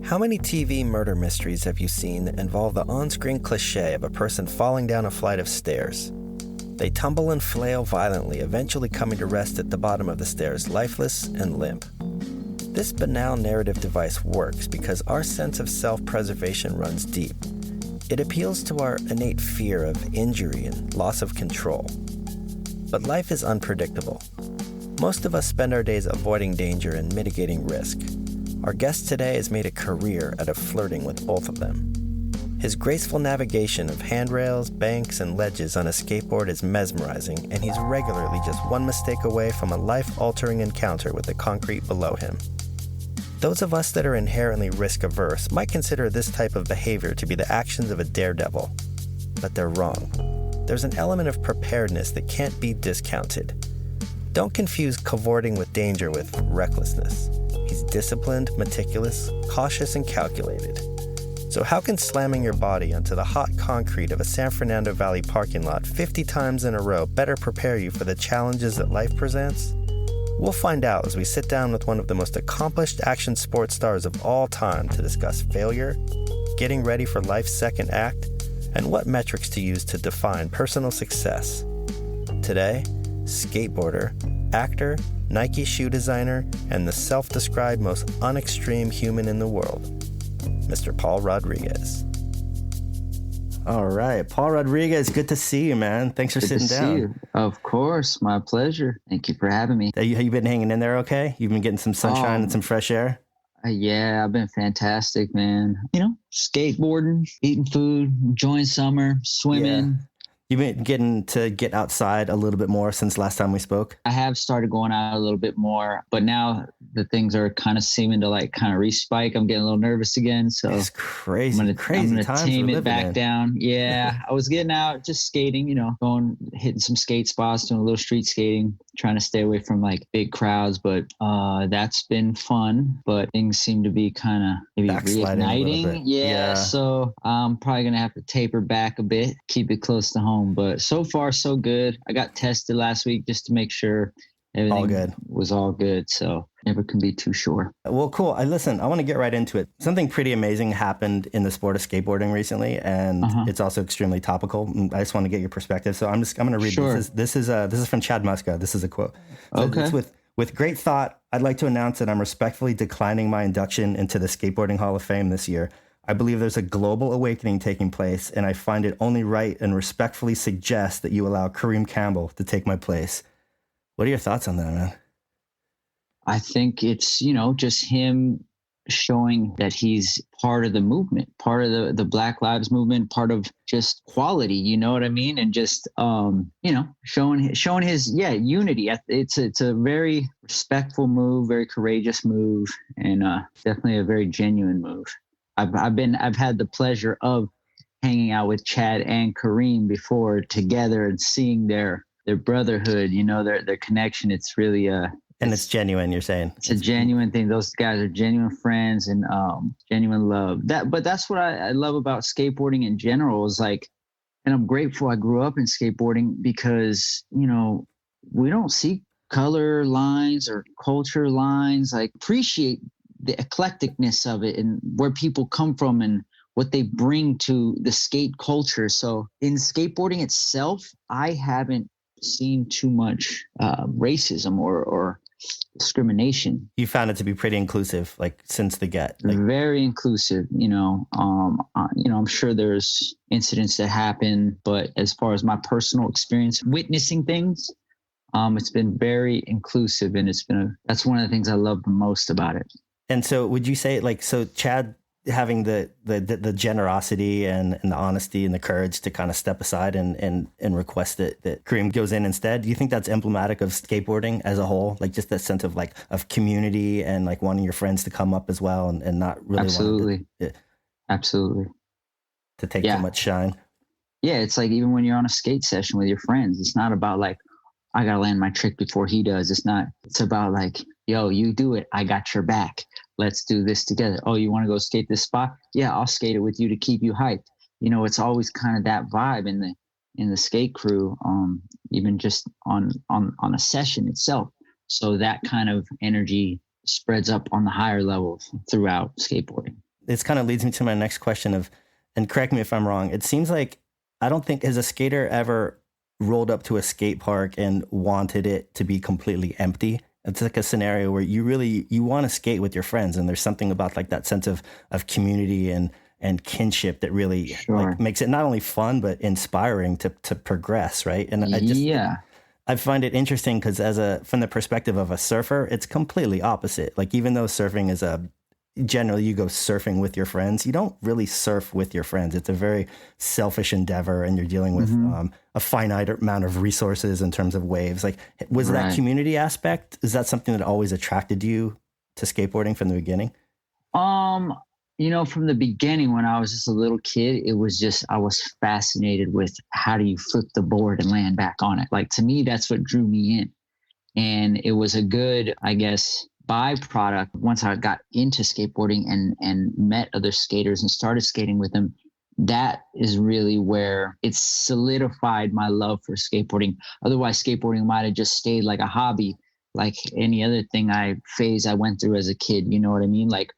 How many TV murder mysteries have you seen that involve the on-screen cliché of a person falling down a flight of stairs? They tumble and flail violently, eventually coming to rest at the bottom of the stairs, lifeless and limp. This banal narrative device works because our sense of self-preservation runs deep. It appeals to our innate fear of injury and loss of control. But life is unpredictable. Most of us spend our days avoiding danger and mitigating risk. Our guest today has made a career out of flirting with both of them. His graceful navigation of handrails, banks, and ledges on a skateboard is mesmerizing, and he's regularly just one mistake away from a life-altering encounter with the concrete below him. Those of us that are inherently risk-averse might consider this type of behavior to be the actions of a daredevil. But they're wrong. There's an element of preparedness that can't be discounted. Don't confuse cavorting with danger with recklessness. He's disciplined, meticulous, cautious, and calculated. So how can slamming your body onto the hot concrete of a San Fernando Valley parking lot 50 times in a row better prepare you for the challenges that life presents? We'll find out as we sit down with one of the most accomplished action sports stars of all time to discuss failure, getting ready for life's second act, and what metrics to use to define personal success. Today, skateboarder, actor, Nike shoe designer, and the self-described most unextreme human in the world, Mr. Paul Rodriguez. All right, Paul Rodriguez, good to see you, man. Thanks for sitting down. See you. Of course, my pleasure. Thank you for having me. Have you been hanging in there okay? You've been getting some sunshine and some fresh air? Yeah, I've been fantastic, man. Skateboarding, eating food, enjoying summer, swimming. Yeah. You've been getting to get outside a little bit more since last time we spoke? I have started going out a little bit more, but now the things are kind of seeming to respike. I'm getting a little nervous again. So it's crazy. I'm going to tame it back down. Yeah. I was getting out, just skating, hitting some skate spots, doing a little street skating, trying to stay away from big crowds. But that's been fun. But things seem to be kind of maybe reigniting. Yeah. So I'm probably going to have to taper back a bit, keep it close to home. But so far, so good. I got tested last week just to make sure everything was all good. So never can be too sure. Well, cool. I want to get right into it. Something pretty amazing happened in the sport of skateboarding recently, and it's also extremely topical. I just want to get your perspective. So I'm going to read sure. This is from Chad Muska. This is a quote. So okay. It's with great thought, I'd like to announce that I'm respectfully declining my induction into the Skateboarding Hall of Fame this year. I believe there's a global awakening taking place, and I find it only right and respectfully suggest that you allow Kareem Campbell to take my place. What are your thoughts on that, man? I think it's, just him showing that he's part of the movement, part of the Black Lives Movement, part of just quality, you know what I mean? And just, showing his unity. It's a very respectful move, very courageous move, and definitely a very genuine move. I've had the pleasure of hanging out with Chad and Kareem before together and seeing their brotherhood, their connection. It's really and it's genuine, you're saying. It's a genuine thing. Those guys are genuine friends and genuine love. But that's what I love about skateboarding in general is and I'm grateful I grew up in skateboarding because, we don't see color lines or culture lines. Appreciate the eclecticness of it and where people come from and what they bring to the skate culture. So in skateboarding itself, I haven't seen too much racism or discrimination. You found it to be pretty inclusive, since the get. Very inclusive, I'm sure there's incidents that happen, but as far as my personal experience witnessing things, it's been very inclusive, and that's one of the things I love the most about it. And so would you say so Chad having the generosity and the honesty and the courage to kind of step aside and request that Kareem goes in instead, do you think that's emblematic of skateboarding as a whole? Just that sense of of community and wanting your friends to come up as well and not really Absolutely. Absolutely. To take too much shine. Yeah. It's even when you're on a skate session with your friends, it's not about I got to land my trick before he does. It's about yo, you do it. I got your back. Let's do this together. Oh, you want to go skate this spot? Yeah, I'll skate it with you to keep you hyped. It's always kind of that vibe in the skate crew, even just on a session itself. So that kind of energy spreads up on the higher levels throughout skateboarding. this kind of leads me to my next question of, and correct me if I'm wrong, it seems like, I don't think, has a skater ever rolled up to a skate park and wanted it to be completely empty? It's like a scenario where you want to skate with your friends, and there's something about like that sense of community and kinship that really like makes it not only fun but inspiring to progress, right? And I find it interesting because from the perspective of a surfer, it's completely opposite. Like, even though surfing is generally you go surfing with your friends, you don't really surf with your friends. It's a very selfish endeavor, and you're dealing with a finite amount of resources in terms of waves. Like, was that community aspect, is that something that always attracted you to skateboarding from the beginning? From the beginning, when I was just a little kid, it was just, I was fascinated with how do you flip the board and land back on it. Like, to me, that's what drew me in. And it was a good, I guess, byproduct once I got into skateboarding and met other skaters and started skating with them. That is really where it solidified my love for skateboarding. Otherwise, skateboarding might have just stayed like a hobby, like any other phase I went through as a kid. You know what I mean? Like,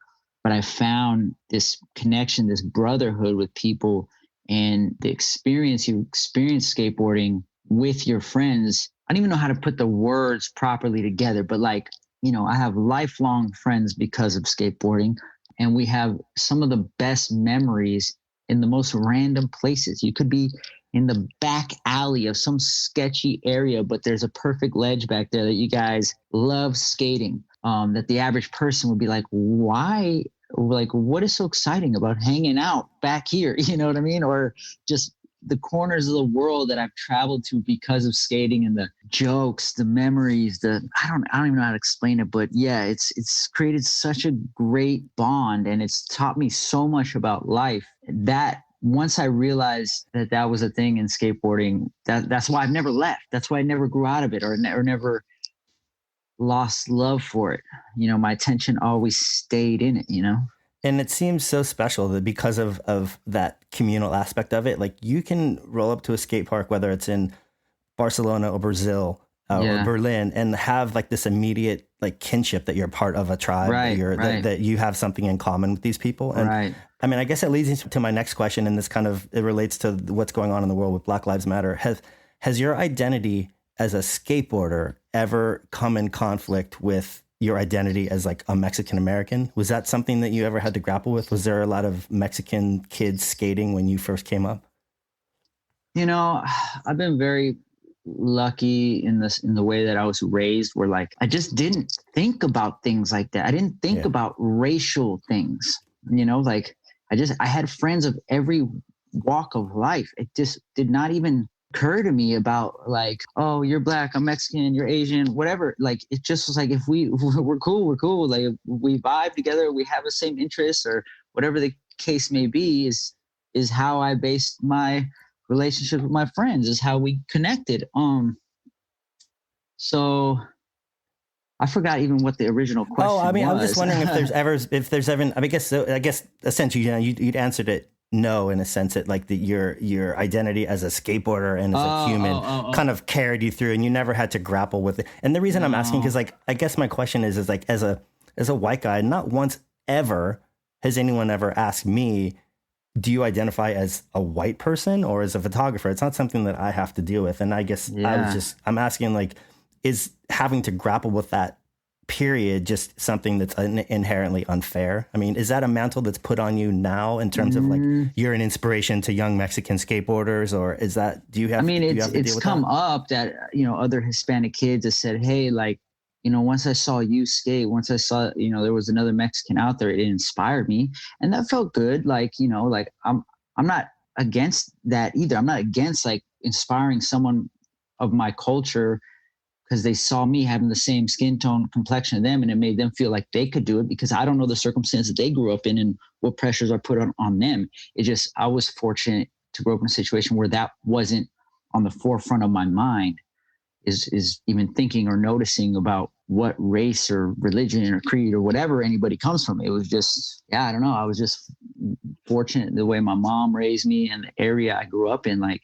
but I found this connection, this brotherhood with people, and the experience you experience skateboarding with your friends. I don't even know how to put the words properly together, but like, I have lifelong friends because of skateboarding, and we have some of the best memories in the most random places. You could be in the back alley of some sketchy area, but there's a perfect ledge back there that you guys love skating, that the average person would be like, why? Like, what is so exciting about hanging out back here? You know what I mean? Or just the corners of the world that I've traveled to because of skating, and the jokes, the memories, I don't even know how to explain it, but yeah, it's created such a great bond, and it's taught me so much about life that once I realized that was a thing in skateboarding, that's why I've never left. That's why I never grew out of it, or never lost love for it. My attention always stayed in it, And it seems so special that because of that communal aspect of it, like, you can roll up to a skate park, whether it's in Barcelona or Brazil or Berlin, and have like this immediate like kinship that you're part of a tribe, that you have something in common with these people. And I mean, I guess it leads me to my next question, and it relates to what's going on in the world with Black Lives Matter. Has your identity as a skateboarder ever come in conflict with your identity as like a Mexican American? Was that something that you ever had to grapple with? Was there a lot of Mexican kids skating when you first came up? I've been very lucky in the way that I was raised, where like, I just didn't think about things like that. I didn't think about racial things, like I had friends of every walk of life. It just did not even occur to me about like, oh, you're Black, I'm Mexican, you're Asian, whatever. Like, it just was like, if we're cool, we're cool. Like, we vibe together, we have the same interests, or whatever the case may be, is how I based my relationship with my friends, is how we connected. So I forgot even what the original question was. Oh, I mean, I'm just wondering if there's ever, I guess essentially, you'd answered it no, in a sense that like your identity as a skateboarder and as a human kind of carried you through, and you never had to grapple with it. And the reason I'm asking, because like, I guess my question is like, as a white guy, not once ever has anyone ever asked me, do you identify as a white person or as a photographer? It's not something that I have to deal with. And I guess I'm asking, like, is having to grapple with that period just something that's inherently unfair? I mean, is that a mantle that's put on you now in terms of like, you're an inspiration to young Mexican skateboarders, or is that, do you have, it's come up that, other Hispanic kids have said, hey, like, once I saw you skate, once I saw, there was another Mexican out there, it inspired me. And that felt good. Like, like I'm not against that either. I'm not against like inspiring someone of my culture because they saw me having the same skin tone, complexion of them, and it made them feel like they could do it, because I don't know the circumstances they grew up in and what pressures are put on them. I was fortunate to grow up in a situation where that wasn't on the forefront of my mind, is even thinking or noticing about what race or religion or creed or whatever anybody comes from. It was just, I don't know. I was just fortunate the way my mom raised me and the area I grew up in, like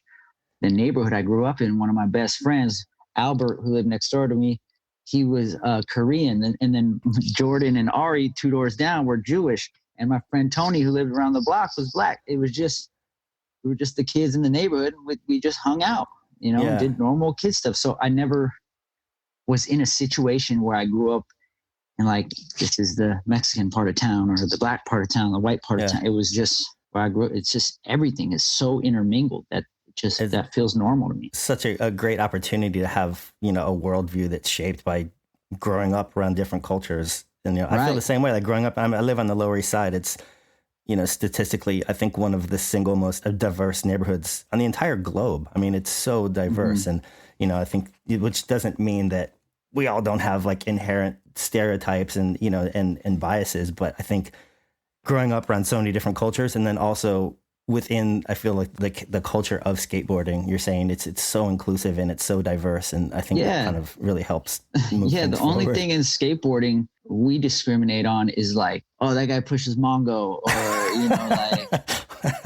the neighborhood I grew up in. One of my best friends, Albert, who lived next door to me, he was Korean. And then Jordan and Ari, 2 doors down, were Jewish. And my friend Tony, who lived around the block, was black. We were just the kids in the neighborhood. We just hung out, did normal kid stuff. So I never was in a situation where I grew up and like, this is the Mexican part of town or the black part of town, the white part of town. It was just where I grew up. It's just, everything is so intermingled that that feels normal to me. Such a great opportunity to have, a worldview that's shaped by growing up around different cultures. And, I feel the same way. Like growing up, I live on the Lower East Side. It's, statistically, I think one of the single most diverse neighborhoods on the entire globe. I mean, it's so diverse. And, I think, which doesn't mean that we all don't have like inherent stereotypes and, and biases. But I think growing up around so many different cultures, and then also within, I feel like the culture of skateboarding, you're saying it's so inclusive and it's so diverse. And I think that kind of really helps move things only forward. Thing in skateboarding we discriminate on is like, oh, that guy pushes Mongo, or,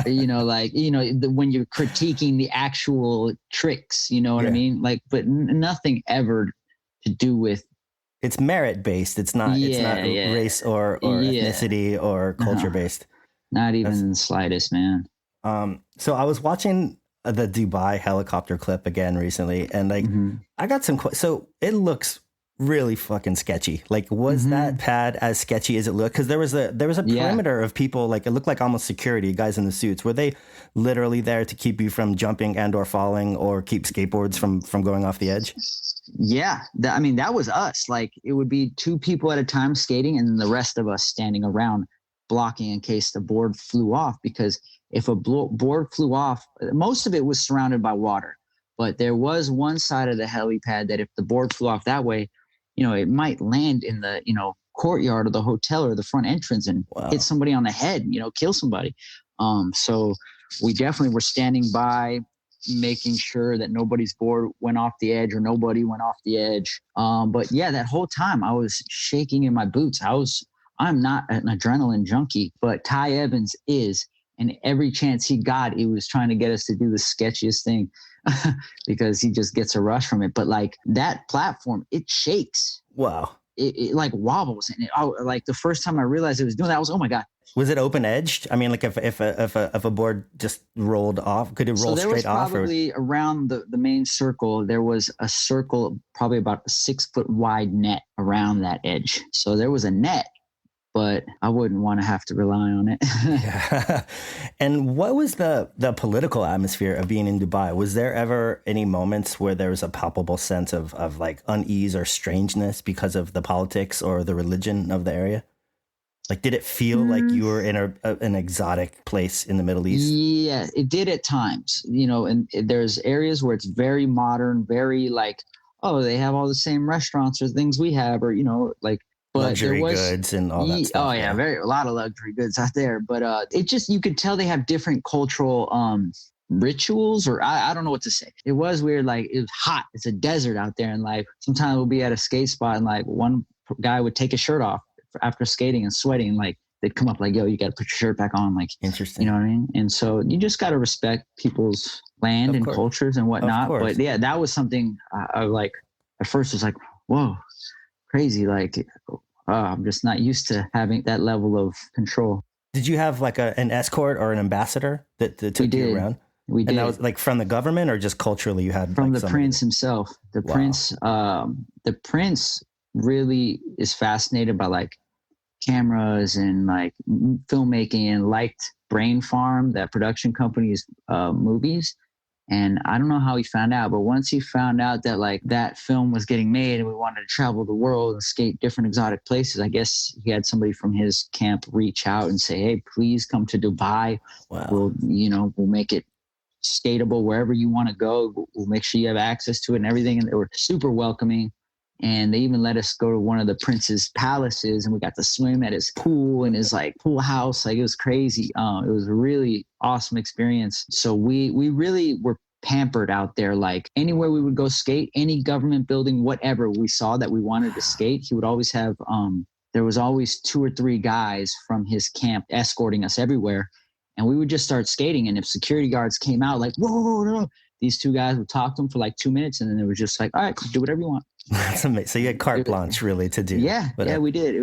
when you're critiquing the actual tricks, you know what I mean? Like, but nothing ever to do with. It's merit based. It's not race or ethnicity or culture based. Not even the slightest, man. So I was watching the Dubai helicopter clip again recently, and like I got some. So it looks really fucking sketchy. Like, was that pad as sketchy as it looked? Because there was a perimeter of people. Like, it looked like almost security guys in the suits. Were they literally there to keep you from jumping and or falling, or keep skateboards from going off the edge? Yeah, that was us. Like, it would be 2 people at a time skating, and then the rest of us standing around blocking in case the board flew off. Because if a board flew off, most of it was surrounded by water, but there was one side of the helipad that if the board flew off that way, it might land in the courtyard of the hotel or the front entrance and hit somebody on the head, kill somebody. So we definitely were standing by, making sure that nobody's board went off the edge or nobody went off the edge. But yeah, that whole time I was shaking in my boots. I'm not an adrenaline junkie, but Ty Evans is. And every chance he got, he was trying to get us to do the sketchiest thing because he just gets a rush from it. But like that platform, it shakes. Wow. It like wobbles. And like the first time I realized it was doing that, I was, oh my God. Was it open edged? I mean, like if a board just rolled off, could it roll straight off? Probably around the main circle, there was a circle, probably about a 6 foot wide net around that edge. So there was a net, but I wouldn't want to have to rely on it. Yeah. And what was the political atmosphere of being in Dubai? Was there ever any moments where there was a palpable sense of like unease or strangeness because of the politics or the religion of the area? Like, did it feel like you were in an exotic place in the Middle East? Yeah, it did at times, and there's areas where it's very modern, very like, oh, they have all the same restaurants or things we have, or, like, but luxury goods and all that stuff. Oh yeah, a lot of luxury goods out there. But it just, you could tell they have different cultural rituals, or I don't know what to say. It was weird. Like, it was hot. It's a desert out there, and like sometimes we'll be at a skate spot and like one guy would take his shirt off after skating and sweating, and like they'd come up like, yo, you got to put your shirt back on. Like, interesting. You know what I mean? And so you just got to respect people's land and cultures and whatnot. But yeah, that was something I like at first was like, whoa, crazy. Like, I'm just not used to having that level of control. Did you have like an escort or an ambassador that took you around? We did. And that was like from the government, or just culturally you had from like the prince himself. The prince really is fascinated by like cameras and like filmmaking, and liked Brain Farm, that production company's movies. And I don't know how he found out, but once he found out that like that film was getting made and we wanted to travel the world and skate different exotic places, I guess he had somebody from his camp reach out and say, hey, please come to Dubai. Wow. We'll make it skatable wherever you want to go. We'll make sure you have access to it and everything. And they were super welcoming. And they even let us go to one of the prince's palaces, and we got to swim at his pool and his like pool house. Like, it was crazy. It was a really awesome experience. So we really were pampered out there. Like, anywhere we would go skate, any government building, whatever we saw that we wanted to skate, he would always have, there was always 2 or 3 guys from his camp escorting us everywhere. And we would just start skating. And if security guards came out like, whoa, no, these 2 guys would talk to them for like 2 minutes. And then it was just like, all right, do whatever you want. That's amazing. So you had carte blanche really to do. Yeah, we did.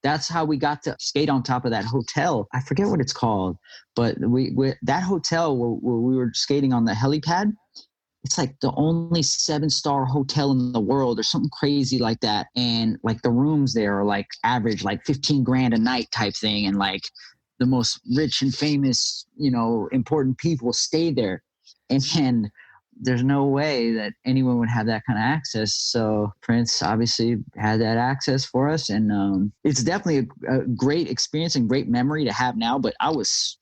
that's how we got to skate on top of that hotel. I forget what it's called, but we that hotel where we were skating on the helipad, it's like the only 7-star hotel in the world or something crazy like that. And like the rooms there are like average, like 15 grand a night type thing. And like the most rich and famous, important people stay there. And there's no way that anyone would have that kind of access. So Prince obviously had that access for us. And it's definitely a great experience and great memory to have now. But I was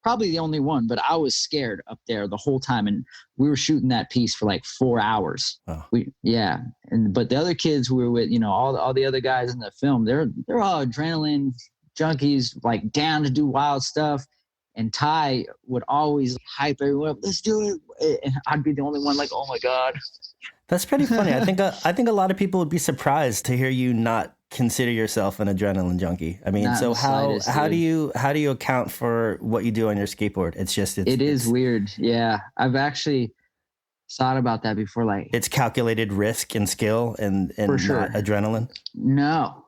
probably the only one, but I was scared up there the whole time. And we were shooting that piece for like 4 hours. Oh. But the other kids we were with, all the other guys in the film, they're all adrenaline junkies, like down to do wild stuff. And Ty would always hype everyone up. Let's do it. And I'd be the only one like, oh my God. That's pretty funny. I think a lot of people would be surprised to hear you not consider yourself an adrenaline junkie. I mean, so how do you account for what you do on your skateboard? It is weird. Yeah. I've actually thought about that before. Like, it's calculated risk and skill and for sure. Not adrenaline. No.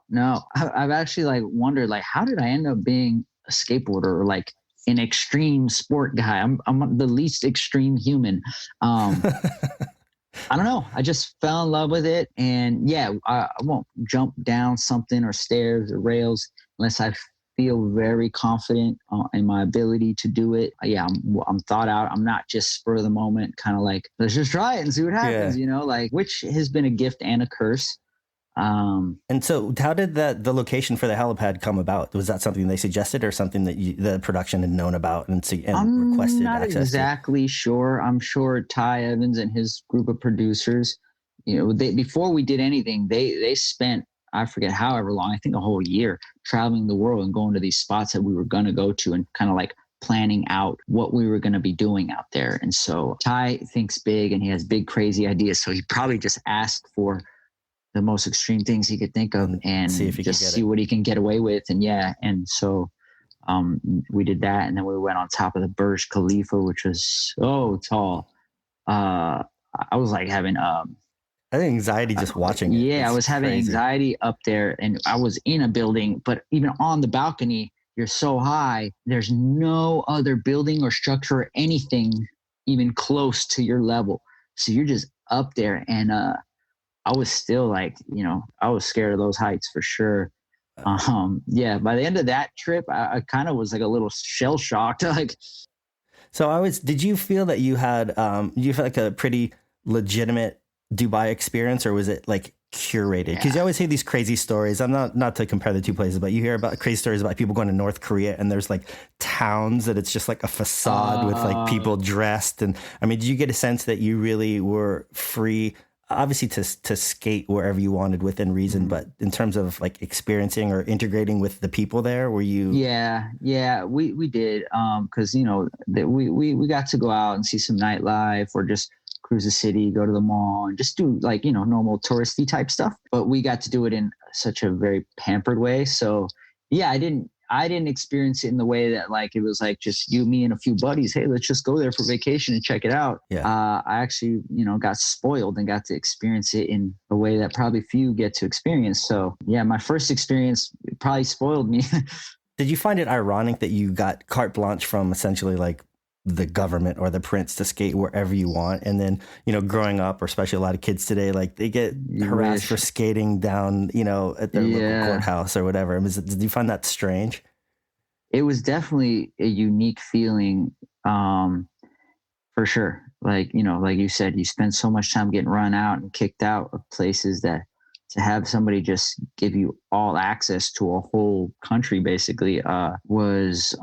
I've actually like wondered, like, how did I end up being a skateboarder or like an extreme sport guy? I'm the least extreme human. I don't know. I just fell in love with it. And I won't jump down something or stairs or rails unless I feel very confident in my ability to do it. I'm thought out. I'm not just spur of the moment, kind of like, let's just try it and see what happens, which has been a gift and a curse. And so how did the location for the helipad come about? Was that something they suggested or something that the production had known about and requested access to? I'm not exactly sure. I'm sure Ty Evans and his group of producers, before we did anything, they spent, I forget however long, I think a whole year traveling the world and going to these spots that we were going to go to and kind of like planning out what we were going to be doing out there. And so Ty thinks big and he has big, crazy ideas. So he probably just asked for the most extreme things he could think of and see what he can get away with. And so we did that. And then we went on top of the Burj Khalifa, which was so tall. I was like having I think anxiety just watching it. Yeah, I was having anxiety up there, and I was in a building, but even on the balcony, you're so high, there's no other building or structure or anything even close to your level. So you're just up there. And I was still like, I was scared of those heights for sure. By the end of that trip, I kind of was like a little shell shocked. Did you feel that you had, you felt like a pretty legitimate Dubai experience, or was it like curated? Because you always hear these crazy stories. I'm not to compare the two places, but you hear about crazy stories about people going to North Korea and there's like towns that it's just like a facade with like people dressed. And I mean, did you get a sense that you really were free, obviously to skate wherever you wanted within reason, but in terms of like experiencing or integrating with the people there, were you? Yeah, we did. Cause we got to go out and see some nightlife or just cruise the city, go to the mall and just do like, normal touristy type stuff, but we got to do it in such a very pampered way. So yeah, I didn't experience it in the way that like, it was like just you, me and a few buddies. Hey, let's just go there for vacation and check it out. Yeah. I actually, got spoiled and got to experience it in a way that probably few get to experience. So yeah, my first experience probably spoiled me. Did you find it ironic that you got carte blanche from essentially like the government or the prince to skate wherever you want? And then, growing up, or especially a lot of kids today, like they get harassed for skating down, at their local courthouse or whatever. Did you find that strange? It was definitely a unique feeling, for sure. Like, like you said, you spend so much time getting run out and kicked out of places that to have somebody just give you all access to a whole country basically was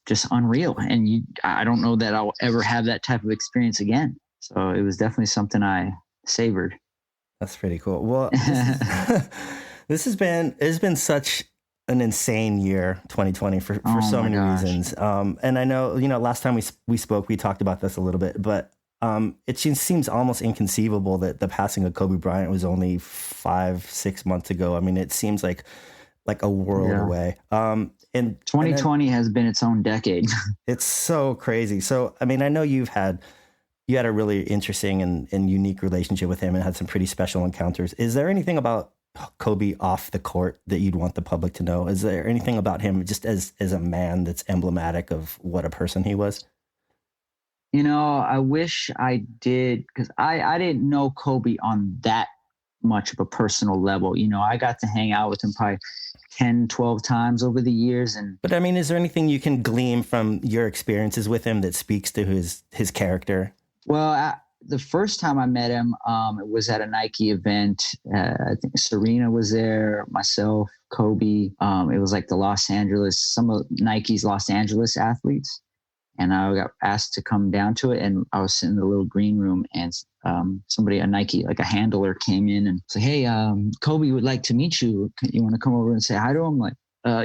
just unreal. And I don't know that I'll ever have that type of experience again. So it was definitely something I savored. That's pretty cool. Well, it's been such an insane year, 2020 for so many reasons. And I know, last time we spoke, we talked about this a little bit, but it just seems almost inconceivable that the passing of Kobe Bryant was only 5-6 months ago. I mean, it seems like a world away. And 2020 has been its own decade. It's so crazy. So, I mean, I know you had a really interesting and unique relationship with him and had some pretty special encounters. Is there anything about Kobe off the court that you'd want the public to know? Is there anything about him just as a man that's emblematic of what a person he was? I wish I did, because I didn't know Kobe on that much of a personal level. I got to hang out with him probably 10, 12 times over the years. But I mean, is there anything you can glean from your experiences with him that speaks to his character? Well, the first time I met him, it was at a Nike event. I think Serena was there, myself, Kobe. It was like some of Nike's Los Angeles athletes. And I got asked to come down to it. And I was sitting in the little green room, and somebody, a Nike, like a handler, came in and said, "Hey, Kobe would like to meet you. You want to come over and say hi to him?" Like,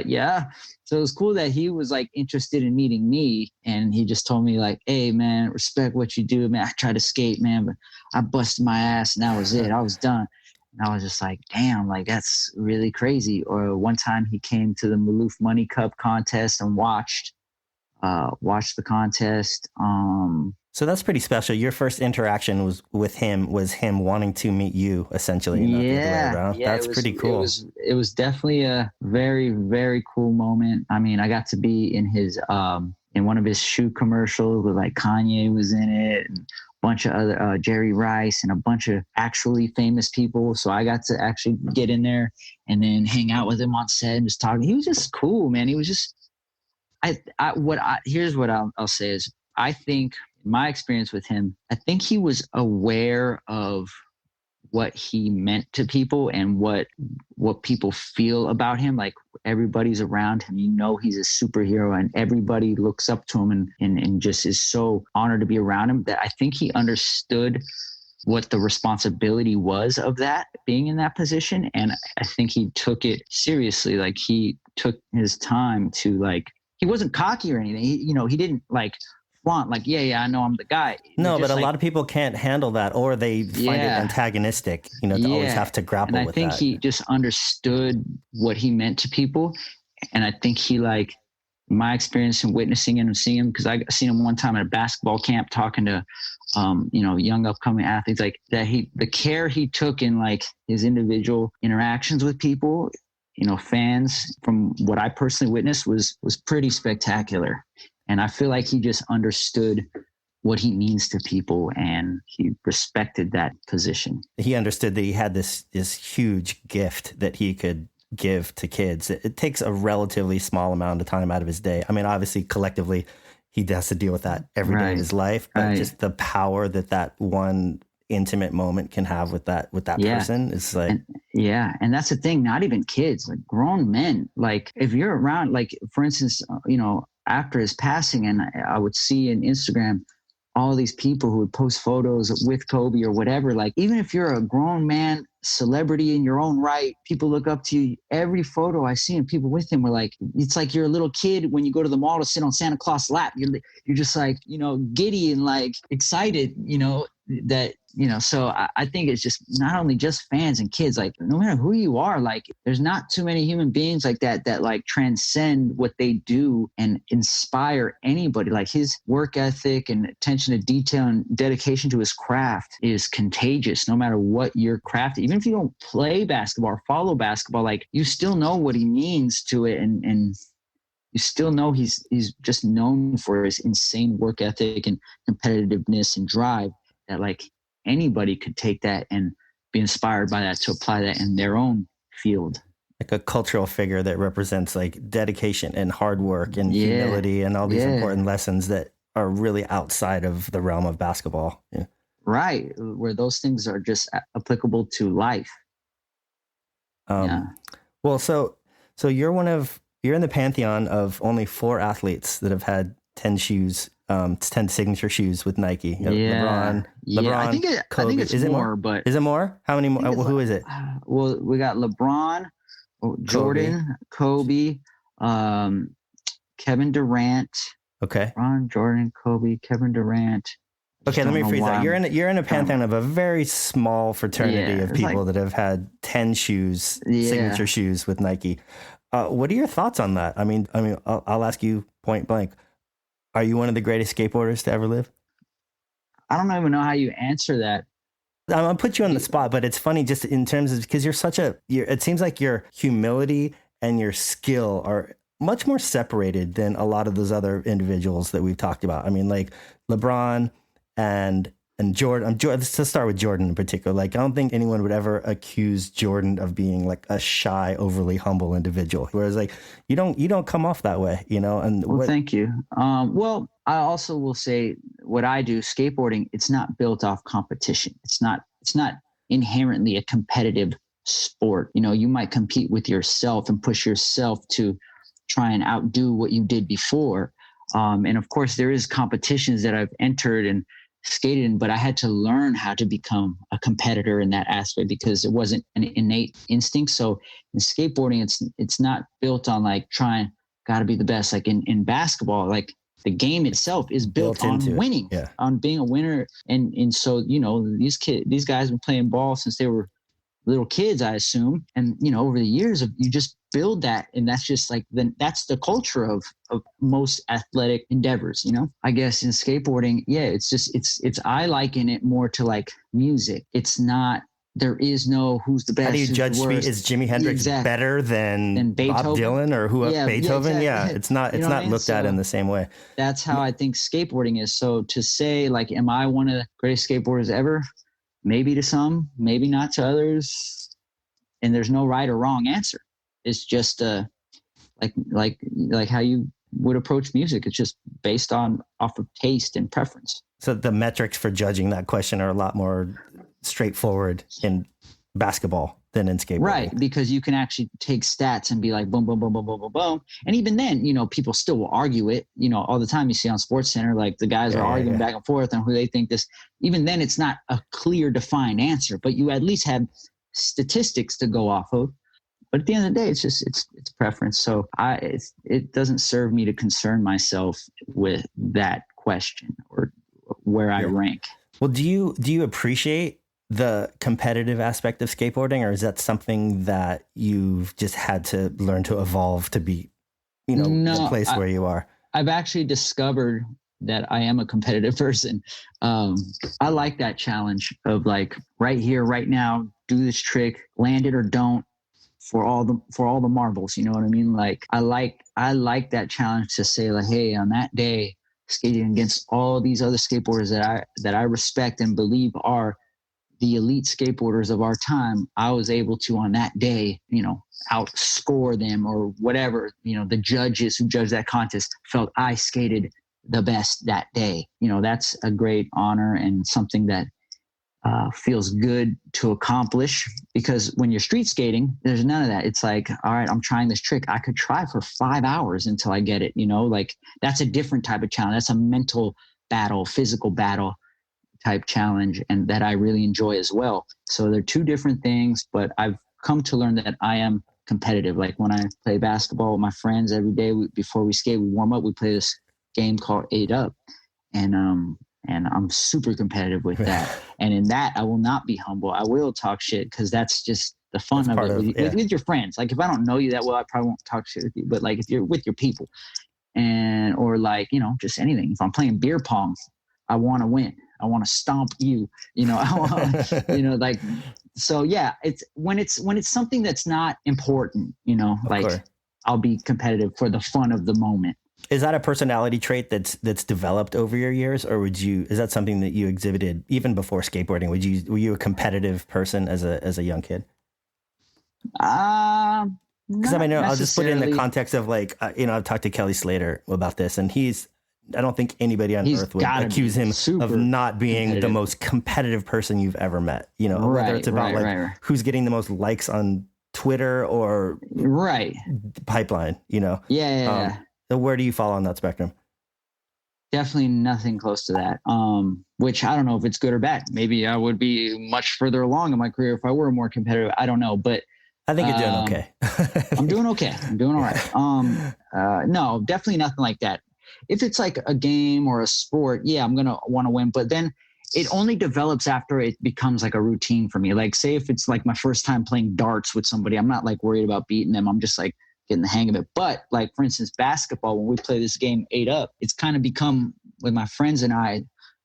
yeah. So it was cool that he was like interested in meeting me. And he just told me like, "Hey man, respect what you do, man. I tried to skate, man, but I busted my ass and that was it. I was done." And I was just like, damn, like that's really crazy. Or one time he came to the Maloof Money Cup contest and watched the contest. So that's pretty special. Your first interaction was him wanting to meet you, essentially. Not the other way around. That's pretty cool. It was definitely a very, very cool moment. I mean, I got to be in his in one of his shoe commercials with like Kanye was in it, and a bunch of other Jerry Rice and a bunch of actually famous people. So I got to actually get in there and then hang out with him on set and just talk. He was just cool, man. He was just here's what I'll say is, I think my experience with him, I think he was aware of what he meant to people and what people feel about him. Like everybody's around him, he's a superhero and everybody looks up to him and just is so honored to be around him, that I think he understood what the responsibility was of that, being in that position. And I think he took it seriously. Like he took his time to like, he wasn't cocky or anything. He didn't like flaunt like, yeah, I know I'm the guy. No, but a lot of people can't handle that, or they find it antagonistic, to always have to grapple with that. And I think he just understood what he meant to people. And I think he, like, my experience in witnessing him and seeing him, because I seen him one time at a basketball camp talking to, young upcoming athletes, like that the care he took in like his individual interactions with people, fans, from what I personally witnessed was pretty spectacular. And I feel like he just understood what he means to people, and he respected that position. He understood that he had this huge gift that he could give to kids. It takes a relatively small amount of time out of his day. I mean, obviously, collectively, he has to deal with that every day of his life, but just the power that one intimate moment can have with that person is like, and that's the thing. Not even kids, like grown men. Like if you're around, like for instance, after his passing, and I would see in Instagram all these people who would post photos with Kobe or whatever. Like even if you're a grown man, celebrity in your own right, people look up to you. Every photo I see and people with him were like, it's like you're a little kid when you go to the mall to sit on Santa Claus' lap. You're just like, giddy and like excited, that, so I think it's just not only just fans and kids, like no matter who you are, like there's not too many human beings like that like transcend what they do and inspire anybody. Like his work ethic and attention to detail and dedication to his craft is contagious, no matter what your craft. Even if you don't play basketball or follow basketball, like you still know what he means to it. And you still know he's just known for his insane work ethic and competitiveness and drive, that like anybody could take that and be inspired by that to apply that in their own field. Like a cultural figure that represents like dedication and hard work and humility and all these important lessons that are really outside of the realm of basketball. Yeah. Right. Where those things are just applicable to life. Well, so you're in the pantheon of only 4 athletes that have had 10 signature shoes with Nike. LeBron. I think it's is more, but is it more? How many more? Who is it? Well, we got LeBron, Jordan, Kobe, Kevin Durant. Okay. LeBron, Jordan, Kobe, Kevin Durant. Okay, let me rephrase that. You're in a pantheon of a very small fraternity of people that have had 10 signature shoes with Nike. What are your thoughts on that? I mean, I'll ask you point blank. Are you one of the greatest skateboarders to ever live? I don't even know how you answer that. I'm gonna put you on the spot, but it's funny just in terms of because it seems like your humility and your skill are much more separated than a lot of those other individuals that we've talked about. I mean, like LeBron and Jordan. Let's start with Jordan in particular. Like, I don't think anyone would ever accuse Jordan of being like a shy, overly humble individual. Whereas, like, you don't come off that way, you know. And thank you. Well, I also will say what I do, skateboarding. It's not built off competition. It's not inherently a competitive sport. You know, you might compete with yourself and push yourself to try and outdo what you did before. And of course, there is competitions that I've entered and skated in, but I had to learn how to become a competitor in that aspect because it wasn't an innate instinct. So in skateboarding, it's not built on like got to be the best. Like in basketball, like the game itself is built on winning, on being a winner. And so, you know, these guys have been playing ball since they were little kids, I assume. And, you know, over the years you just build that. And that's just like, that's the culture of most athletic endeavors, you know, I guess in skateboarding. Yeah. It's, I liken it more to like music. It's not, there is no who's the best. How do you judge speed? Is Jimi Hendrix better than Bob Dylan or Beethoven? Yeah, it's not looked at in the same way. That's how I think skateboarding is. So to say like, am I one of the greatest skateboarders ever? Maybe to some, maybe not to others. And there's no right or wrong answer. It's just like how you would approach music. It's just based off of taste and preference. So the metrics for judging that question are a lot more straightforward in basketball than in skateboarding. Right, because you can actually take stats and be like, boom, boom, boom, boom, boom, boom, boom. And even then, you know, people still will argue it. You know, all the time you see on SportsCenter, like the guys are arguing back and forth on who they think this. Even then, it's not a clear, defined answer, but you at least have statistics to go off of. But at the end of the day, it's preference. So it doesn't serve me to concern myself with that question or where I rank. Well, do you appreciate the competitive aspect of skateboarding, or is that something that you've just had to learn to evolve to be, you know, the place where you are? I've actually discovered that I am a competitive person. I like that challenge of like right here, right now, do this trick, land it or don't, for all the marbles. You know what I mean? Like I like that challenge to say like, hey, on that day, skating against all these other skateboarders that I respect and believe are the elite skateboarders of our time, I was able to on that day, you know, outscore them or whatever. You know, the judges who judged that contest felt I skated the best that day. You know, that's a great honor and something that feels good to accomplish, because when you're street skating, there's none of that. It's like, all right, I'm trying this trick. I could try for 5 hours until I get it. You know, like that's a different type of challenge. That's a mental battle, physical battle type challenge, and that I really enjoy as well. So they're two different things, but I've come to learn that I am competitive. Like when I play basketball with my friends every day, before we skate, we warm up, we play this game called 8 Up. And I'm super competitive with that. And in that, I will not be humble. I will talk shit because that's just the fun of it with your friends. Like if I don't know you that well, I probably won't talk shit with you. But like if you're with your people or like, you know, just anything. If I'm playing beer pong, I want to win. I want to stomp you, you know, I want, you know, like, so yeah, it's when it's something that's not important, you know, like I'll be competitive for the fun of the moment. Is that a personality trait that's developed over your years, or is that something that you exhibited even before skateboarding? Were you a competitive person as a young kid? Because I mean, I'll just put it in the context of like, you know, I've talked to Kelly Slater about this, and I don't think anybody on earth would accuse him of not being the most competitive person you've ever met. You know, whether it's about who's getting the most likes on Twitter or Pipeline, you know? Yeah. So where do you fall on that spectrum? Definitely nothing close to that. Which I don't know if it's good or bad. Maybe I would be much further along in my career if I were more competitive. I don't know, but I think you're doing okay. I'm doing okay. I'm doing all right. No, definitely nothing like that. If it's like a game or a sport, yeah, I'm going to want to win. But then it only develops after it becomes like a routine for me. Like say if it's like my first time playing darts with somebody, I'm not like worried about beating them. I'm just like getting the hang of it. But like, for instance, basketball, when we play this game 8 Up, it's kind of become with my friends and I,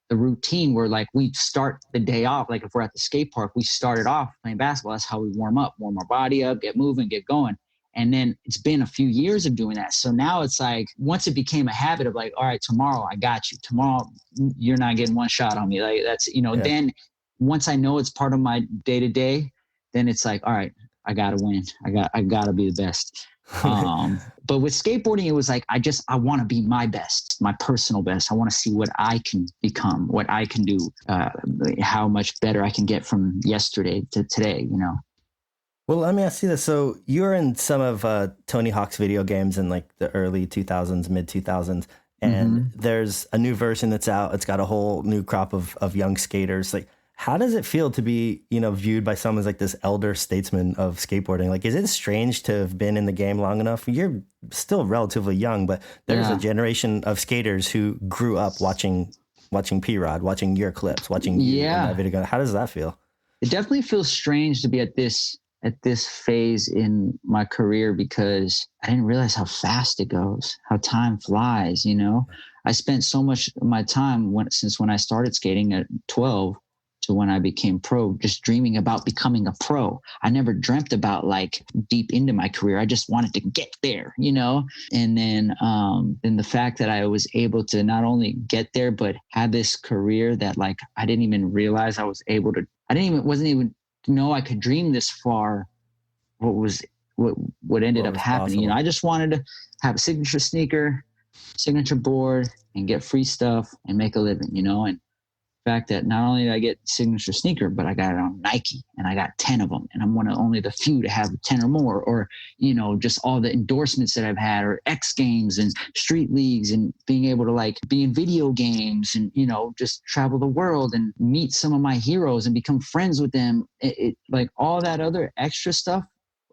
the routine where like we start the day off. Like if we're at the skate park, we started off playing basketball. That's how we warm our body up, get moving, get going. And then it's been a few years of doing that. So now it's like, once it became a habit of like, all right, tomorrow I got you. Tomorrow you're not getting one shot on me. Like that's, then once I know it's part of my day to day, then it's like, all right, I gotta win. I gotta be the best. But with skateboarding, it was like, I want to be my best, my personal best. I want to see what I can become, what I can do, how much better I can get from yesterday to today, Well, let me ask you this. So you were in some of Tony Hawk's video games in like the early 2000s, mid 2000s, and there's a new version that's out. It's got a whole new crop of young skaters. Like, how does it feel to be, viewed by someone as like this elder statesman of skateboarding? Like, is it strange to have been in the game long enough? You're still relatively young, but there's a generation of skaters who grew up watching P-Rod, watching your clips, watching you in that video game. How does that feel? It definitely feels strange to be at this phase in my career, because I didn't realize how fast it goes, how time flies. I spent so much of my time since when I started skating at 12 to when I became pro, just dreaming about becoming a pro. I never dreamt about like deep into my career. I just wanted to get there, and then the fact that I was able to not only get there, but have this career that like, I didn't even realize I was able to, wasn't even know I could dream this far. What ended up happening, possible. I just wanted to have a signature sneaker, signature board, and get free stuff and make a living, and the fact that not only did I get signature sneaker, but I got it on Nike, and I got 10 of them, and I'm one of only the few to have 10 or more, or, just all the endorsements that I've had, or X Games and street leagues, and being able to like be in video games and, just travel the world and meet some of my heroes and become friends with them. It like all that other extra stuff,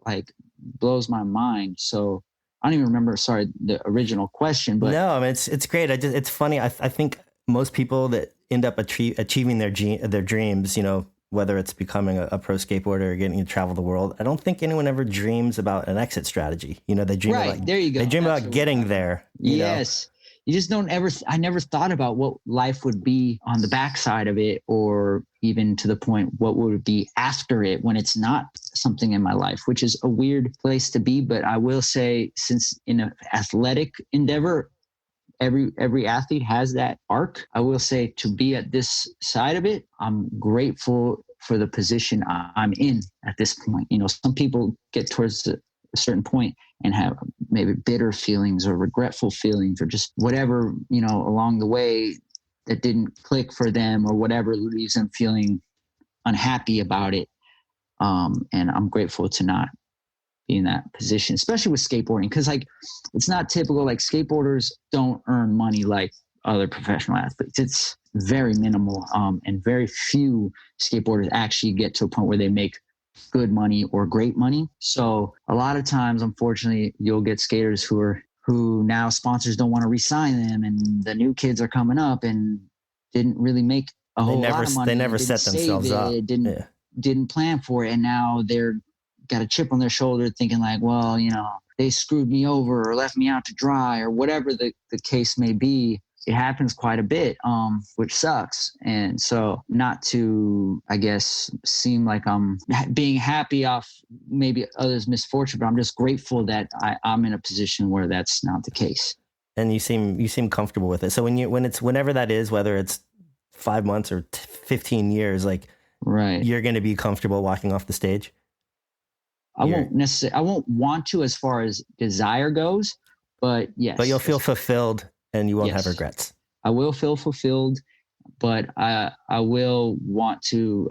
like blows my mind. So I don't even remember, the original question, but no, I mean, it's great. It's funny. I think most people that end up achieving their dreams, whether it's becoming a pro skateboarder or getting to travel the world, I don't think anyone ever dreams about an exit strategy. They dream about, there you go. They dream about getting there. Yes. You just don't I never thought about what life would be on the backside of it, or even to the point, what would it be after it when it's not something in my life, which is a weird place to be. But I will say, since in an athletic endeavor, every athlete has that arc. I will say, to be at this side of it, I'm grateful for the position I'm in at this point. Some people get towards a certain point and have maybe bitter feelings or regretful feelings, or just whatever, along the way that didn't click for them, or whatever leaves them feeling unhappy about it. And I'm grateful to not be in that position, especially with skateboarding, because like, it's not typical. Like, skateboarders don't earn money like other professional athletes. It's very minimal, and very few skateboarders actually get to a point where they make good money or great money. So a lot of times, unfortunately, you'll get skaters who now sponsors don't want to re-sign them, and the new kids are coming up and didn't really make a whole lot of money. They never set themselves up. Didn't plan for it, and now they're got a chip on their shoulder, thinking like, well, they screwed me over or left me out to dry, or whatever the case may be. It happens quite a bit, which sucks. And so, not to, I guess, seem like I'm being happy off maybe others' misfortune, but I'm just grateful that I'm in a position where that's not the case. And you seem comfortable with it. So whenever that is, whether it's 5 months or 15 years, like, right, you're going to be comfortable walking off the stage. I won't want to, as far as desire goes, but yes. But you'll feel fulfilled, and you won't have regrets. I will feel fulfilled, but I will want to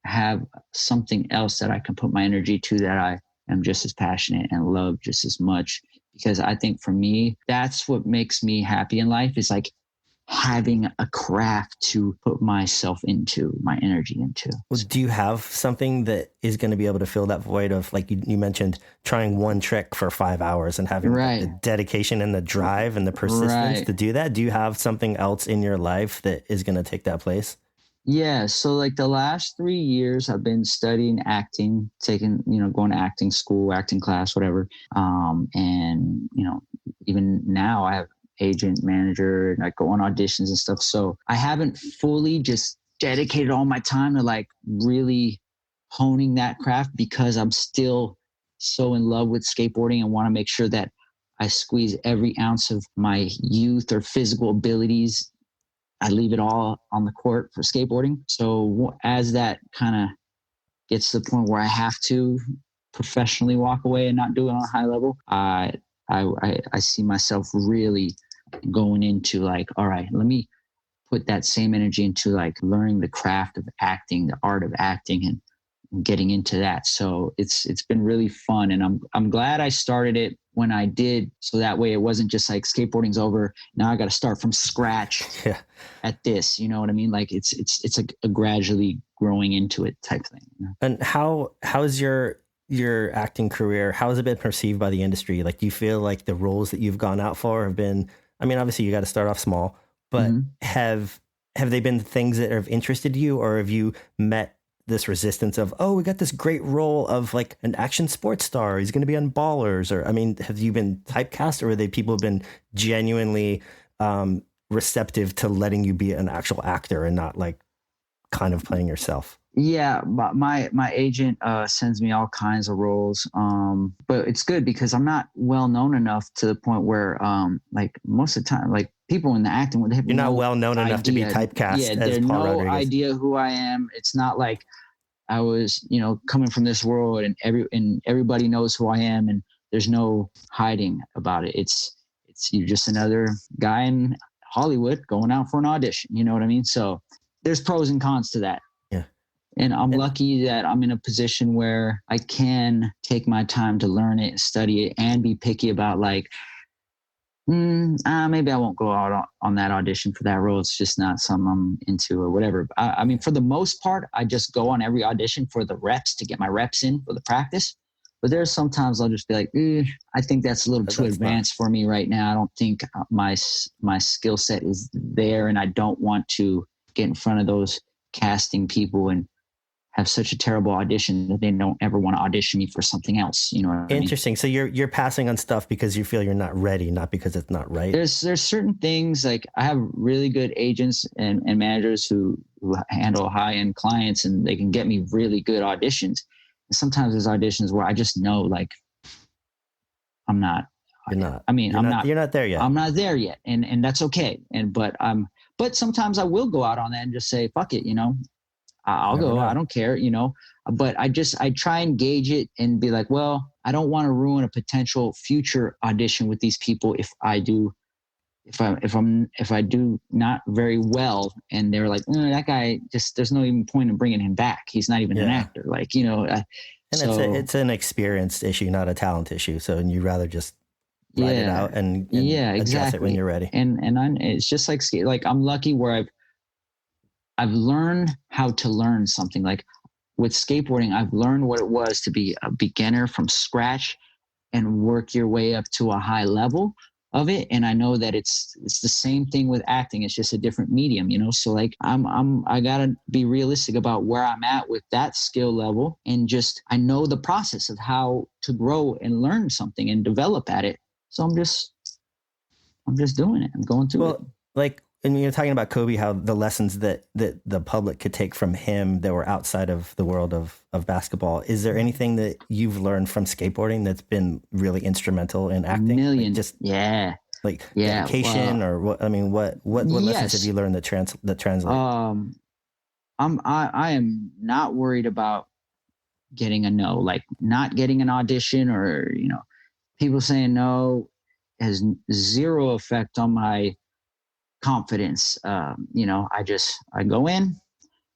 have something else that I can put my energy to, that I am just as passionate and love just as much. Because I think for me, that's what makes me happy in life, is like having a craft to put myself into, my energy into. Well, do you have something that is going to be able to fill that void of, like you mentioned, trying one trick for 5 hours and having the dedication and the drive and the persistence to do that? Do you have something else in your life that is going to take that place? Yeah. So like the last 3 years I've been studying acting, going to acting school, acting class, whatever. And, even now I have agent, manager, and I go on auditions and stuff. So I haven't fully just dedicated all my time to like really honing that craft because I'm still so in love with skateboarding and want to make sure that I squeeze every ounce of my youth or physical abilities. I leave it all on the court for skateboarding. So as that kind of gets to the point where I have to professionally walk away and not do it on a high level, I see myself really going into like, all right, let me put that same energy into like learning the craft of acting, the art of acting, and getting into that. So it's been really fun, and I'm glad I started it when I did, so that way it wasn't just like skateboarding's over, now I got to start from scratch at this, you know what I mean? Like it's a gradually growing into it type thing. You know? And how is your acting career, how has it been perceived by the industry? Like, do you feel like the roles that you've gone out for have been, I mean, obviously you got to start off small, but have they been things that have interested you, or have you met this resistance of, oh, we got this great role of like an action sports star, he's going to be on Ballers? Or, I mean, have you been typecast, or are they people have been genuinely receptive to letting you be an actual actor and not like kind of playing yourself? Yeah, my agent sends me all kinds of roles, but it's good because I'm not well known enough to the point where like most of the time, like people in the acting, they have you're not well known enough to be typecast. Yeah, as there's Paul no Rodriguez. idea who I am. It's not like I was, you know, coming from this world and everybody knows who I am, and there's no hiding about it. It's you're just another guy in Hollywood going out for an audition. You know what I mean? So there's pros and cons to that. And I'm lucky that I'm in a position where I can take my time to learn it, study it, and be picky about like, maybe I won't go out on that audition for that role. It's just not something I'm into or whatever. I mean, for the most part, I just go on every audition for the reps, to get my reps in for the practice. But there's sometimes I'll just be like, I think that's a little too advanced for me right now. I don't think my skill set is there, and I don't want to get in front of those casting people and have such a terrible audition that they don't ever want to audition me for something else. You know what I mean? Interesting. So you're passing on stuff because you feel you're not ready, not because it's not right. There's certain things, like I have really good agents and managers who handle high-end clients, and they can get me really good auditions. And sometimes there's auditions where I just know like I'm not. You're not. I mean, You're not there yet. I'm not there yet, and that's okay. But sometimes I will go out on that and just say, fuck it, you know. I'll go. I don't care, you know, but I try and gauge it and be like, well, I don't want to ruin a potential future audition with these people if I do not very well, and they're like, that guy just, there's no even point in bringing him back. He's not even an actor, like, you know. And it's an experience issue, not a talent issue. So, and you rather just ride it out and adjust it when you're ready. And it's just like I'm lucky where I've learned how to learn something. Like with skateboarding, I've learned what it was to be a beginner from scratch and work your way up to a high level of it. And I know that it's the same thing with acting. It's just a different medium, you know? So like I gotta be realistic about where I'm at with that skill level, and just, I know the process of how to grow and learn something and develop at it. So I'm just doing it. I'm going through it. Like, and you're talking about Kobe, how the lessons that the public could take from him that were outside of the world of basketball. Is there anything that you've learned from skateboarding that's been really instrumental in acting? Dedication, or what? I mean, what lessons have you learned that translate? I am not worried about getting a no, like not getting an audition, or, you know, people saying no has zero effect on my confidence. You know, I go in,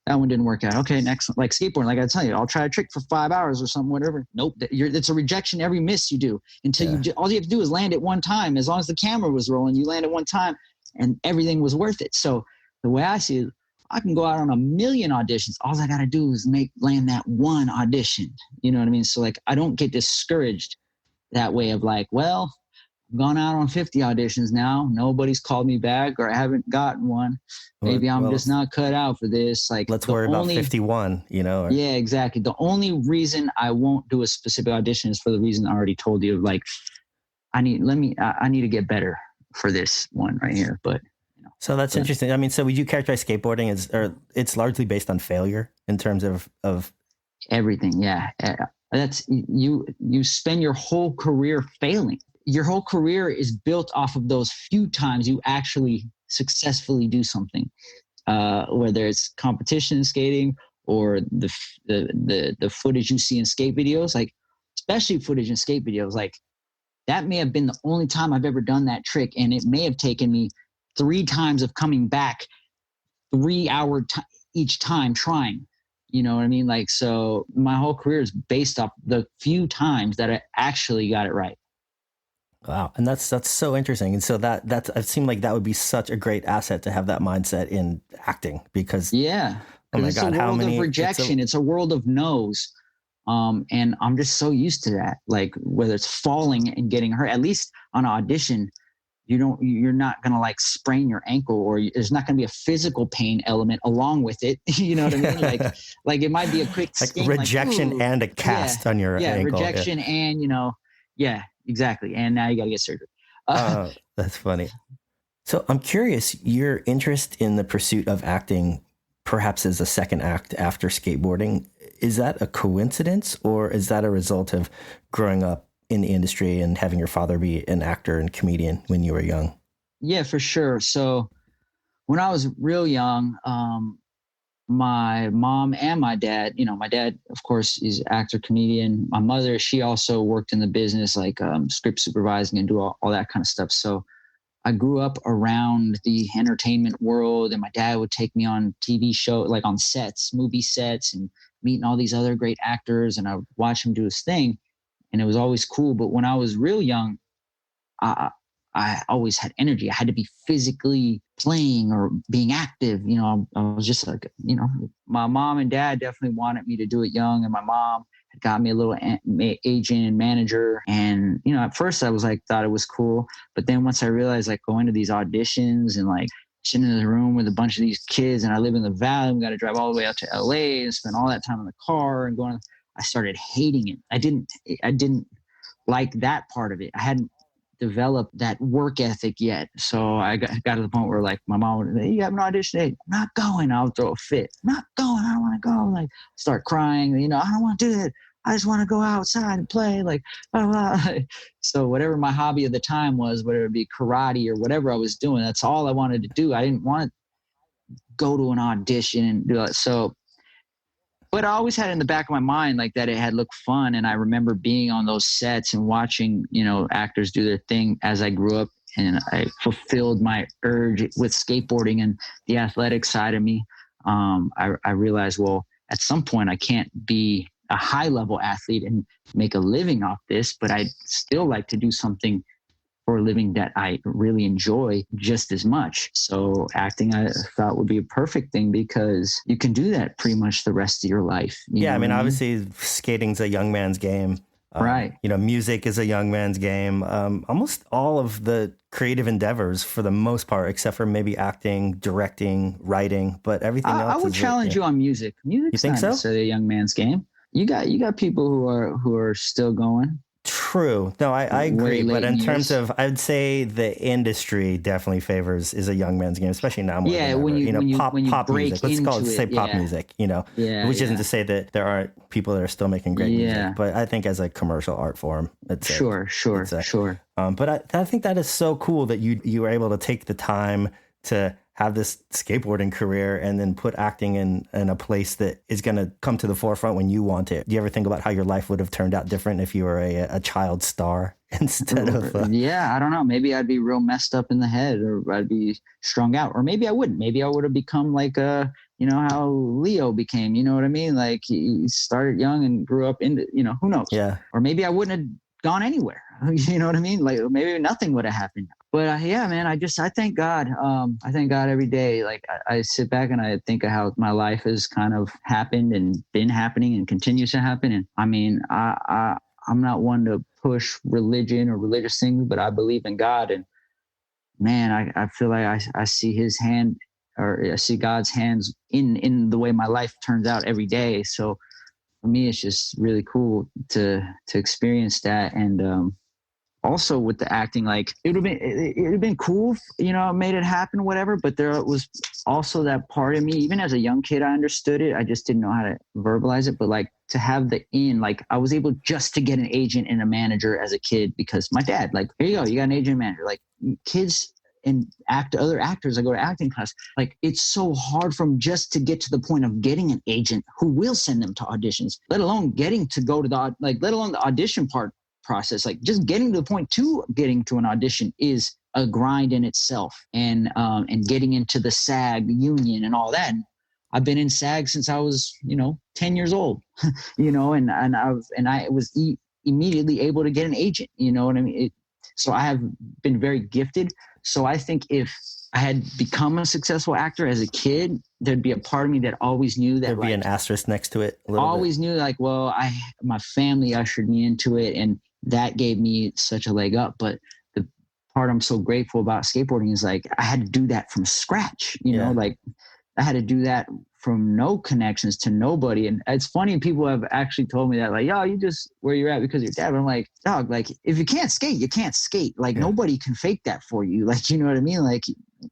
that one didn't work out. Okay, next one. Like skateboarding, like I tell you, I'll try a trick for 5 hours or something, whatever. Nope, it's a rejection every miss you do, until all you have to do is land it one time. As long as the camera was rolling, you land it one time, and everything was worth it. So the way I see it, I can go out on 1,000,000 auditions. All I got to do is land that one audition. You know what I mean? So like, I don't get discouraged that way of like, well, gone out on 50 auditions now, nobody's called me back, or I haven't gotten one. Maybe I'm just not cut out for this. Like, let's worry about 51, you know? Yeah, exactly. The only reason I won't do a specific audition is for the reason I already told you. Like, I need to get better. for this one right here. But so that's interesting. I mean, so would you characterize skateboarding as, or it's largely based on failure in terms of everything? Yeah, that's you spend your whole career failing. Your whole career is built off of those few times you actually successfully do something, whether it's competition skating or the footage you see in skate videos, like especially footage in skate videos, like that may have been the only time I've ever done that trick, and it may have taken me 3 times of coming back 3 hour each time trying. You know what I mean? Like, so my whole career is based off the few times that I actually got it right. Wow. And that's so interesting. And so it seemed like that would be such a great asset to have that mindset in acting, because yeah, oh my it's God, a world of rejection. It's a world of no's. And I'm just so used to that. Like whether it's falling and getting hurt, at least on an audition, you're not going to like sprain your ankle, or there's not going to be a physical pain element along with it. You know what I mean? Like it might be a quick like sting, rejection, like, and a cast on your ankle. Rejection and, exactly. And now you got to get surgery. That's funny. So I'm curious, your interest in the pursuit of acting, perhaps as a second act after skateboarding, is that a coincidence, or is that a result of growing up in the industry and having your father be an actor and comedian when you were young? Yeah, for sure. So when I was real young, my mom and my dad, my dad, of course, is actor, comedian. My mother, she also worked in the business, like script supervising and do all that kind of stuff. So I grew up around the entertainment world, and my dad would take me on TV show, like on sets, movie sets, and meeting all these other great actors, and I would watch him do his thing. And it was always cool. But when I was real young, I always had energy. I had to be physically playing or being active. I was just like, my mom and dad definitely wanted me to do it young. And my mom had got me a little agent and manager. And, at first I was like, thought it was cool. But then once I realized, like, going to these auditions and like sitting in the room with a bunch of these kids, and I live in the Valley, we got to drive all the way out to LA and spend all that time in the car and going, I started hating it. I didn't like that part of it. I hadn't developed that work ethic yet. So I got to the point where, like, my mom would say, you have an audition today. I'm not going. I'll throw a fit. I'm not going. I don't want to go. Like, start crying. I don't want to do that. I just want to go outside and play. Like, blah, blah. So whatever my hobby of the time was, whether it be karate or whatever I was doing, that's all I wanted to do. I didn't want to go to an audition and do it. So, but I always had in the back of my mind, like, that it had looked fun. And I remember being on those sets and watching, actors do their thing as I grew up, and I fulfilled my urge with skateboarding and the athletic side of me. I realized, well, at some point I can't be a high level athlete and make a living off this, but I'd still like to do something for a living that I really enjoy just as much. So acting, I thought, would be a perfect thing, because you can do that pretty much the rest of your life. Yeah, I mean, obviously skating's a young man's game. Right. Music is a young man's game. Almost all of the creative endeavors, for the most part, except for maybe acting, directing, writing, but everything else. I would challenge you on music. Music's not necessarily a young man's game. You got people who are still going. True. No, I agree. But in terms of, I'd say the industry definitely is a young man's game, especially now more than ever. When you pop music. Let's say pop music, which isn't to say that there aren't people that are still making great music, but I think as a commercial art form, it's sure. But I think that is so cool that you were able to take the time to have this skateboarding career and then put acting in a place that is going to come to the forefront when you want it. Do you ever think about how your life would have turned out different if you were a child star instead of... Yeah, I don't know. Maybe I'd be real messed up in the head, or I'd be strung out, or maybe I wouldn't. Maybe I would have become like how Leo became, you know what I mean? Like, he started young and grew up into, who knows? Yeah. Or maybe I wouldn't have gone anywhere. You know what I mean? Like, maybe nothing would have happened. But yeah, man, I thank God. I thank God every day. Like, I sit back and I think of how my life has kind of happened and been happening and continues to happen. And I mean, I'm not one to push religion or religious things, but I believe in God. And man, I feel like I see His hand, or I see God's hands in the way my life turns out every day. So for me, it's just really cool to experience that. And also with the acting, like it would have been cool, made it happen, whatever. But there was also that part of me, even as a young kid, I understood it. I just didn't know how to verbalize it. But like to have like I was able just to get an agent and a manager as a kid because my dad, like, here you go, you got an agent and manager. Like kids and other actors, I go to acting class, like it's so hard for them just to get to the point of getting an agent who will send them to auditions, let alone getting to go to let alone the audition process. Like just getting to the point to getting to an audition is a grind in itself, and getting into the SAG union and all that. And I've been in SAG since I was 10 years old, and I was immediately able to get an agent. You know what I mean? So I have been very gifted. So I think if I had become a successful actor as a kid, there'd be a part of me that always knew that there'd be an asterisk next to it. Always knew like, well, my family ushered me into it, and that gave me such a leg up. But the part I'm so grateful about skateboarding is like I had to do that from scratch. Like I had to do that from no connections to nobody. And it's funny, people have actually told me that, like, yo, you just where you're at because of your dad. But I'm like, dog, like if you can't skate, you can't skate. Like nobody can fake that for you. Like, you know what I mean? Like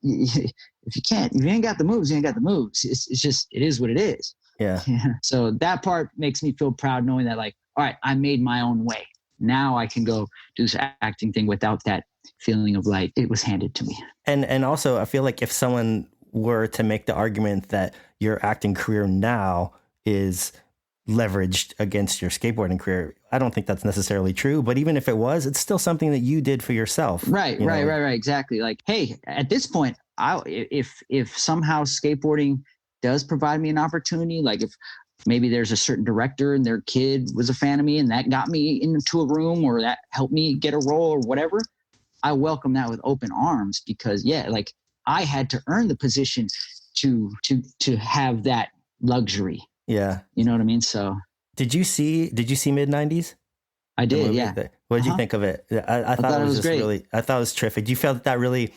if you ain't got the moves, you ain't got the moves. It's just, it is what it is. Yeah. So that part makes me feel proud knowing that, like, all right, I made my own way. Now I can go do this acting thing without that feeling of like it was handed to me. And also I feel like if someone were to make the argument that your acting career now is leveraged against your skateboarding career, I don't think that's necessarily true. But even if it was, it's still something that you did for yourself. Right. Exactly. Like, hey, at this point, if somehow skateboarding does provide me an opportunity, like if maybe there's a certain director and their kid was a fan of me and that got me into a room or that helped me get a role or whatever, I welcome that with open arms because like I had to earn the position to have that luxury. Yeah. You know what I mean? So did you see mid-90s? I did. Yeah. What did you think of it? I thought it was just great. I thought it was terrific. Do you feel that really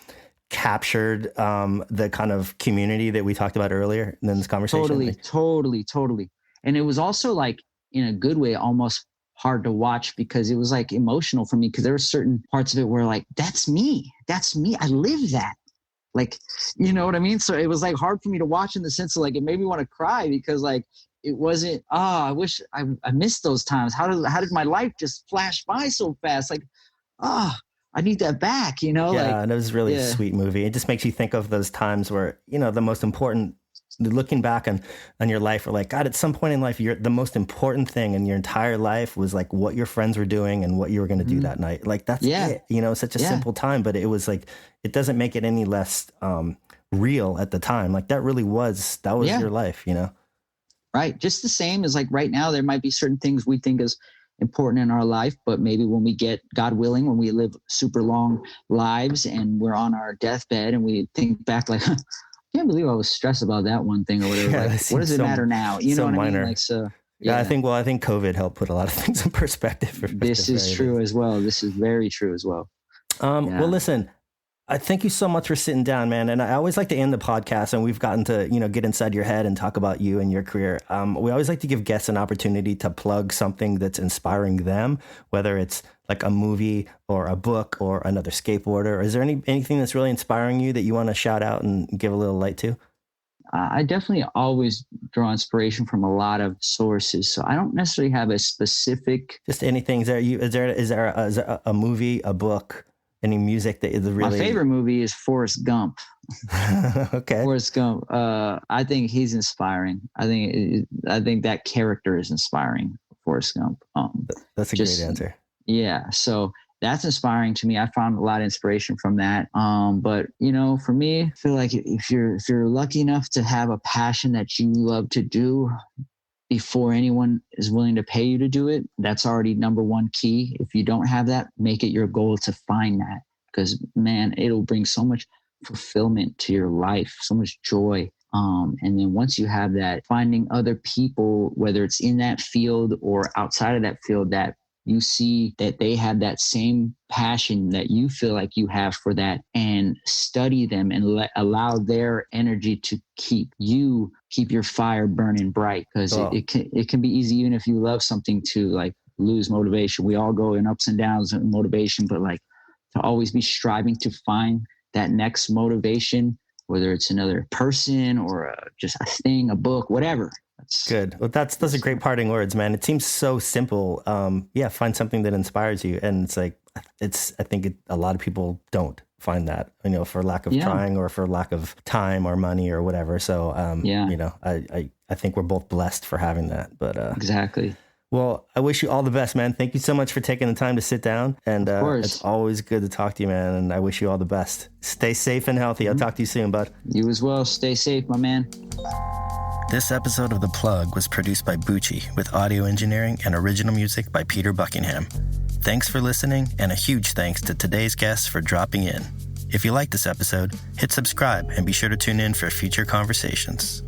captured the kind of community that we talked about earlier in this conversation? Totally. And it was also like in a good way, almost hard to watch because it was like emotional for me because there were certain parts of it where like, that's me. I live that. Like, you know what I mean? So it was like hard for me to watch in the sense of like, it made me want to cry because like, it wasn't, I wish I missed those times. How did my life just flash by so fast? Like, I need that back, Yeah. And it was really a sweet movie. It just makes you think of those times where, the most important, looking back on your life, or like, God, at some point in life, the most important thing in your entire life was like what your friends were doing and what you were going to do that night. Like that's it, such a simple time, but it was like, it doesn't make it any less real at the time. Like that was your life, Right. Just the same as like right now, there might be certain things we think is important in our life, but maybe when we get, God willing, when we live super long lives and we're on our deathbed and we think back like, I can't believe I was stressed about that one thing or whatever. Yeah, like, what does it matter now? You know what minor. I mean? Like, so, yeah. I think COVID helped put a lot of things in perspective. This is true as well. This is very true as well. Well, listen, I thank you so much for sitting down, man. And I always like to end the podcast, and we've gotten to, get inside your head and talk about you and your career. We always like to give guests an opportunity to plug something that's inspiring them, whether it's like a movie or a book or another skateboarder. Is there anything that's really inspiring you that you want to shout out and give a little light to? I definitely always draw inspiration from a lot of sources. So I don't necessarily have a specific. Just anything. Is there a movie, a book, any music that is really? My favorite movie is Forrest Gump. Okay. Forrest Gump. I think he's inspiring. I think that character is inspiring. Forrest Gump. That's a great answer. Yeah. So that's inspiring to me. I found a lot of inspiration from that. But for me, I feel like if you're lucky enough to have a passion that you love to do before anyone is willing to pay you to do it, that's already number one key. If you don't have that, make it your goal to find that, because man, it'll bring so much fulfillment to your life, so much joy. And then once you have that, finding other people, whether it's in that field or outside of that field, that you see that they have that same passion that you feel like you have for that, and study them and allow their energy to keep your fire burning bright. Because it can be easy, even if you love something, to like lose motivation. We all go in ups and downs of motivation, but like to always be striving to find that next motivation, whether it's another person or just a thing, a book, whatever. That's good. Well, that's a great parting words, man. It seems so simple. Find something that inspires you. And it's like, I think a lot of people don't find that, for lack of trying or for lack of time or money or whatever. So, I think we're both blessed for having that, but, exactly. Well, I wish you all the best, man. Thank you so much for taking the time to sit down. And it's always good to talk to you, man. And I wish you all the best. Stay safe and healthy. I'll talk to you soon, bud. You as well. Stay safe, my man. This episode of The Plug was produced by Bucci with audio engineering and original music by Peter Buckingham. Thanks for listening, and a huge thanks to today's guests for dropping in. If you like this episode, hit subscribe and be sure to tune in for future conversations.